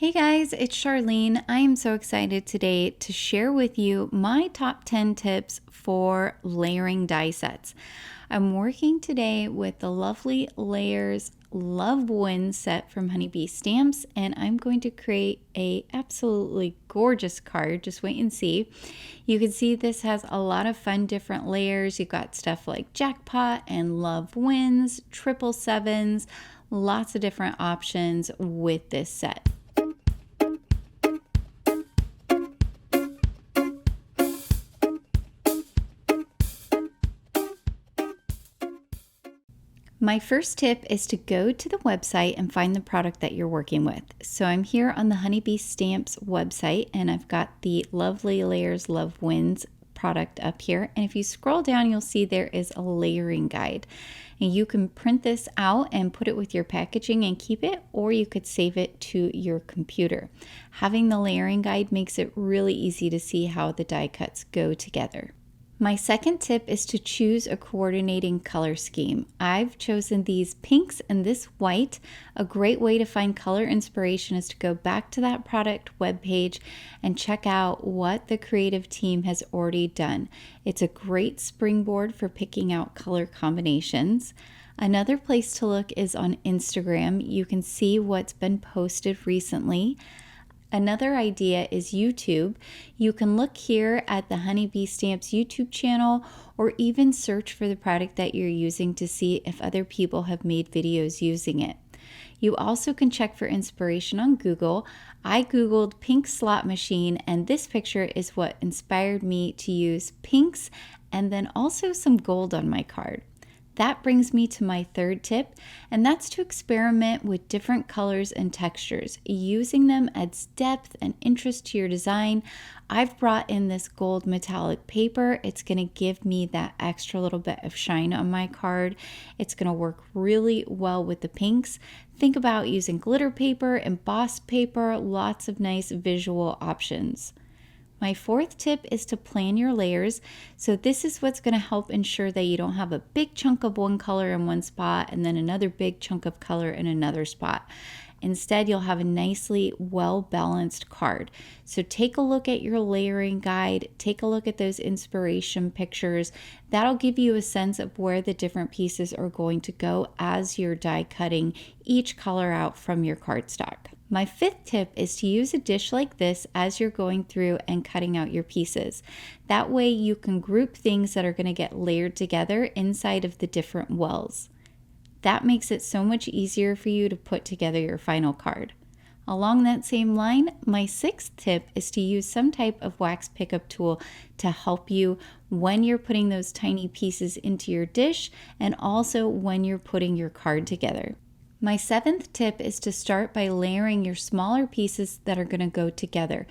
Hey guys, it's Charlene. I am so excited today to share with you my top 10 tips for layering die sets. I'm working today with the Lovely Layers Love Win set from Honeybee Stamps, and I'm going to create a absolutely gorgeous card. Just wait and see. You can see this has a lot of fun different layers. You've got stuff like Jackpot and Love Wins, 777s, lots of different options with this set. My first tip is to go to the website and find the product that you're working with. So I'm here on the Honeybee Stamps website and I've got the Lovely Layers Love Wins product up here. And if you scroll down, you'll see there is a layering guide. And you can print this out and put it with your packaging and keep it, or you could save it to your computer. Having the layering guide makes it really easy to see how the die cuts go together. My second tip is to choose a coordinating color scheme. I've chosen these pinks and this white. A great way to find color inspiration is to go back to that product webpage and check out what the creative team has already done. It's a great springboard for picking out color combinations. Another place to look is on Instagram. You can see what's been posted recently. Another idea is YouTube. You can look here at the Honeybee Stamps YouTube channel or even search for the product that you're using to see if other people have made videos using it. You also can check for inspiration on Google. I Googled pink slot machine and this picture is what inspired me to use pinks and then also some gold on my card. That brings me to my third tip, and that's to experiment with different colors and textures. Using them adds depth and interest to your design. I've brought in this gold metallic paper. It's going to give me that extra little bit of shine on my card. It's going to work really well with the pinks. Think about using glitter paper, embossed paper, lots of nice visual options. My fourth tip is to plan your layers. So this is what's going to help ensure that you don't have a big chunk of one color in one spot and then another big chunk of color in another spot. Instead, you'll have a nicely well-balanced card. So take a look at your layering guide, take a look at those inspiration pictures. That'll give you a sense of where the different pieces are going to go as you're die cutting each color out from your cardstock. My fifth tip is to use a dish like this as you're going through and cutting out your pieces. That way you can group things that are going to get layered together inside of the different wells. That makes it so much easier for you to put together your final card. Along that same line, my sixth tip is to use some type of wax pickup tool to help you when you're putting those tiny pieces into your dish and also when you're putting your card together. My seventh tip is to start by layering your smaller pieces that are going to go together.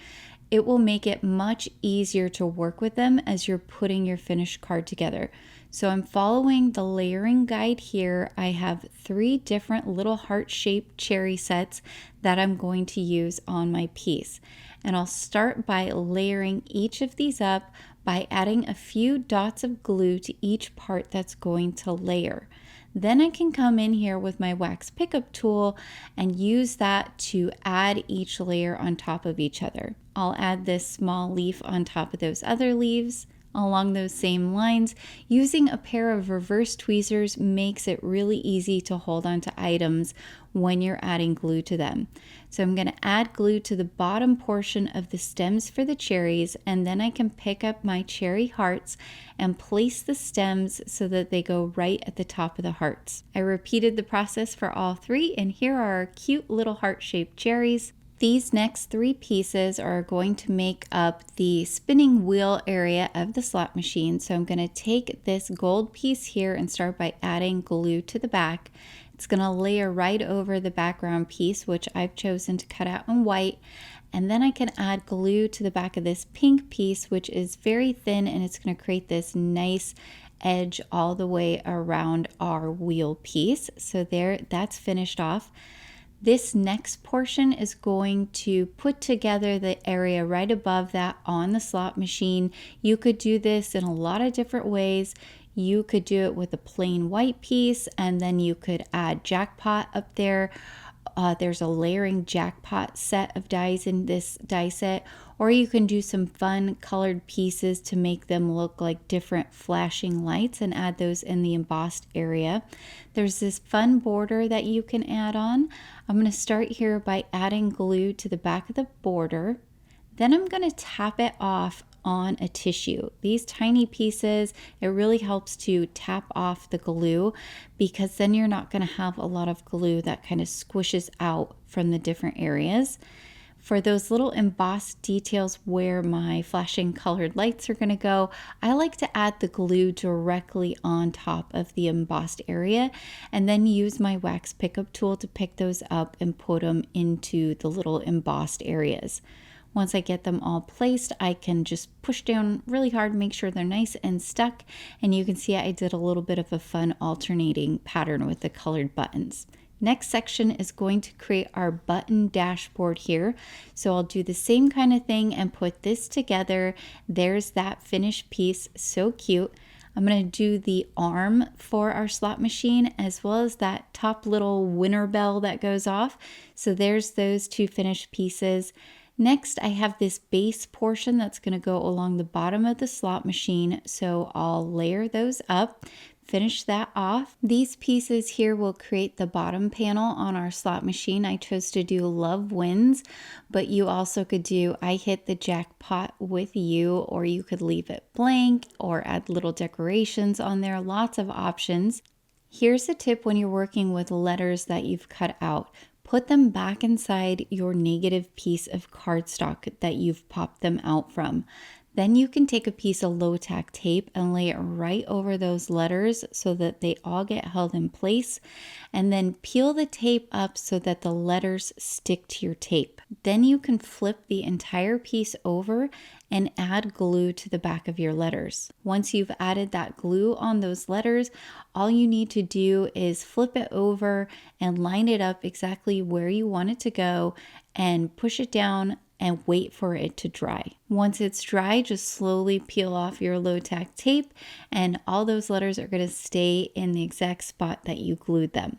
It will make it much easier to work with them as you're putting your finished card together. So I'm following the layering guide here. I have 3 different little heart-shaped cherry sets that I'm going to use on my piece. And I'll start by layering each of these up by adding a few dots of glue to each part that's going to layer. Then I can come in here with my wax pickup tool and use that to add each layer on top of each other. I'll add this small leaf on top of those other leaves. Along those same lines, using a pair of reverse tweezers makes it really easy to hold on to items when you're adding glue to them. So I'm going to add glue to the bottom portion of the stems for the cherries, and then I can pick up my cherry hearts and place the stems so that they go right at the top of the hearts. I repeated the process for all 3, and here are our cute little heart-shaped cherries. These next 3 pieces are going to make up the spinning wheel area of the slot machine. So I'm going to take this gold piece here and start by adding glue to the back. It's going to layer right over the background piece, which I've chosen to cut out in white. And then I can add glue to the back of this pink piece, which is very thin, and it's going to create this nice edge all the way around our wheel piece. So there, that's finished off. This next portion is going to put together the area right above that on the slot machine. You could do this in a lot of different ways. You could do it with a plain white piece and then you could add Jackpot up there. There's a layering jackpot set of dies in this die set, or you can do some fun colored pieces to make them look like different flashing lights and add those in the embossed area. There's this fun border that you can add on. I'm going to start here by adding glue to the back of the border. Then I'm going to tap it off on a tissue. These tiny pieces, it really helps to tap off the glue, because then you're not going to have a lot of glue that kind of squishes out from the different areas. For those little embossed details where my flashing colored lights are going to go, I like to add the glue directly on top of the embossed area and then use my wax pickup tool to pick those up and put them into the little embossed areas. Once I get them all placed, I can just push down really hard, make sure they're nice and stuck. And you can see I did a little bit of a fun alternating pattern with the colored buttons. Next section is going to create our button dashboard here. So I'll do the same kind of thing and put this together. There's that finished piece, so cute. I'm going to do the arm for our slot machine, as well as that top little winner bell that goes off. So there's those two finished pieces. Next, I have this base portion that's going to go along the bottom of the slot machine, so I'll layer those up, finish that off. These pieces here will create the bottom panel on our slot machine. I chose to do Love Wins, but you also could do I Hit the Jackpot with You, or you could leave it blank or add little decorations on there, lots of options. Here's a tip when you're working with letters that you've cut out. Put them back inside your negative piece of cardstock that you've popped them out from. Then you can take a piece of low tack tape and lay it right over those letters so that they all get held in place, and then peel the tape up so that the letters stick to your tape. Then you can flip the entire piece over and add glue to the back of your letters. Once you've added that glue on those letters, all you need to do is flip it over and line it up exactly where you want it to go and push it down and wait for it to dry. Once it's dry, just slowly peel off your low tack tape and all those letters are going to stay in the exact spot that you glued them.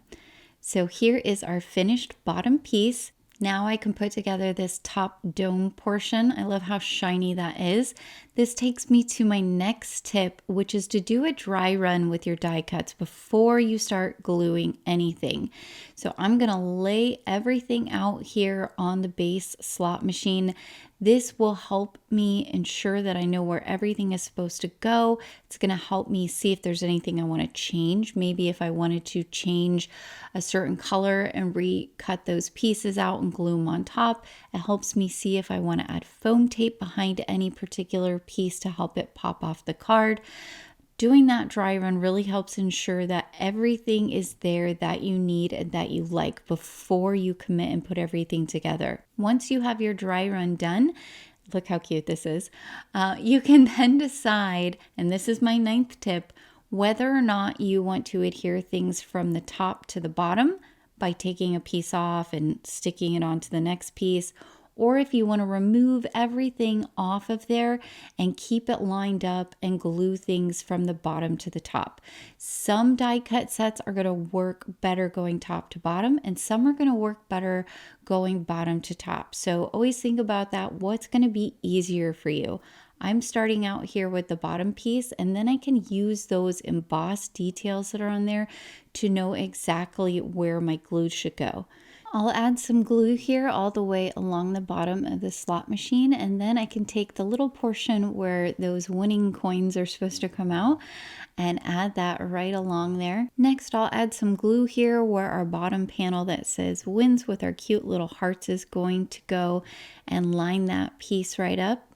So here is our finished bottom piece. Now I can put together this top dome portion. I love how shiny that is. This takes me to my next tip, which is to do a dry run with your die cuts before you start gluing anything. So I'm gonna lay everything out here on the base slot machine. This will help me ensure that I know where everything is supposed to go. It's gonna help me see if there's anything I wanna change. Maybe if I wanted to change a certain color and recut those pieces out and glue them on top. It helps me see if I wanna add foam tape behind any particular piece to help it pop off the card. Doing that dry run really helps ensure that everything is there that you need and that you like before you commit and put everything together. Once you have your dry run done, look how cute this is, you can then decide, and this is my 9th tip, whether or not you want to adhere things from the top to the bottom by taking a piece off and sticking it onto the next piece, or if you want to remove everything off of there and keep it lined up and glue things from the bottom to the top. Some die cut sets are going to work better going top to bottom, and some are going to work better going bottom to top. So always think about that. What's going to be easier for you? I'm starting out here with the bottom piece, and then I can use those embossed details that are on there to know exactly where my glue should go. I'll add some glue here all the way along the bottom of the slot machine, and then I can take the little portion where those winning coins are supposed to come out and add that right along there. Next, I'll add some glue here where our bottom panel that says wins with our cute little hearts is going to go, and line that piece right up.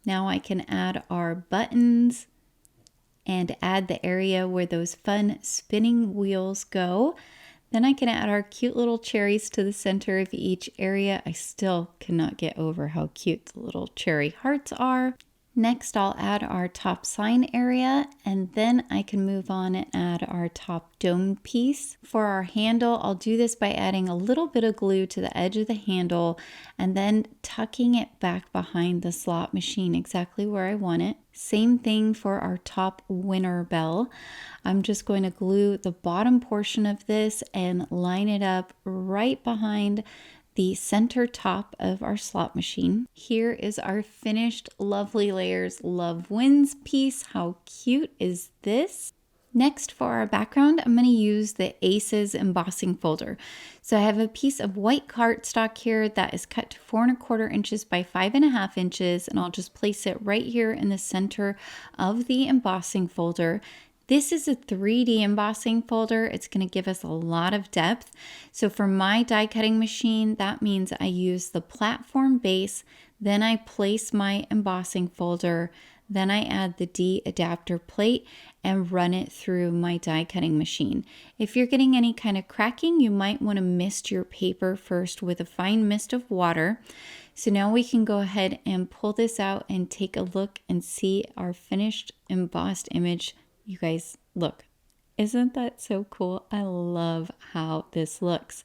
Now I can add our buttons and add the area where those fun spinning wheels go. Then I can add our cute little cherries to the center of each area. I still cannot get over how cute the little cherry hearts are. Next, I'll add our top sign area, and then I can move on and add our top dome piece. For our handle, I'll do this by adding a little bit of glue to the edge of the handle and then tucking it back behind the slot machine exactly where I want it. Same thing for our top winner bell. I'm just going to glue the bottom portion of this and line it up right behind the center top of our slot machine. Here is our finished Lovely Layers Love Wins piece. How cute is this? Next, for our background, I'm going to use the Aces embossing folder. So I have a piece of white cardstock here that is cut to 4¼ inches by 5½ inches, and I'll just place it right here in the center of the embossing folder. This is a 3D embossing folder. It's going to give us a lot of depth. So for my die cutting machine, that means I use the platform base, then I place my embossing folder, then I add the D adapter plate and run it through my die cutting machine. If you're getting any kind of cracking, you might want to mist your paper first with a fine mist of water. So now we can go ahead and pull this out and take a look and see our finished embossed image. You guys, look, isn't that so cool? I love how this looks.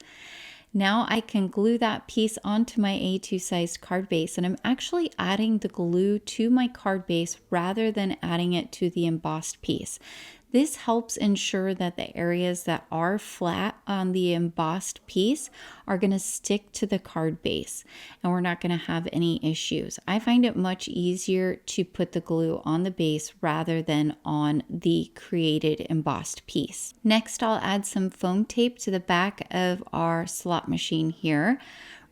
Now I can glue that piece onto my A2 sized card base, and I'm actually adding the glue to my card base rather than adding it to the embossed piece. This helps ensure that the areas that are flat on the embossed piece are going to stick to the card base, and we're not going to have any issues. I find it much easier to put the glue on the base rather than on the created embossed piece. Next, I'll add some foam tape to the back of our slot machine here.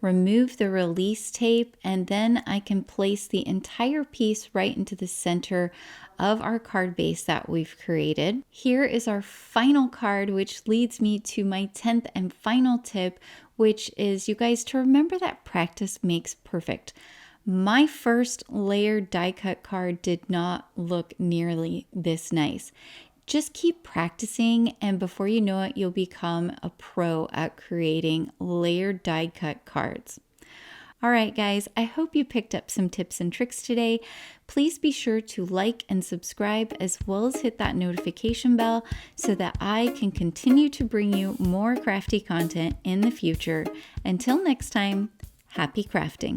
Remove the release tape, and then I can place the entire piece right into the center of our card base that we've created. Here is our final card, which leads me to my 10th and final tip, which is, you guys, to remember that practice makes perfect. My first layered die cut card did not look nearly this nice. Just keep practicing, and before you know it, you'll become a pro at creating layered die cut cards. All right, guys, I hope you picked up some tips and tricks today. Please be sure to like and subscribe, as well as hit that notification bell so that I can continue to bring you more crafty content in the future. Until next time, happy crafting.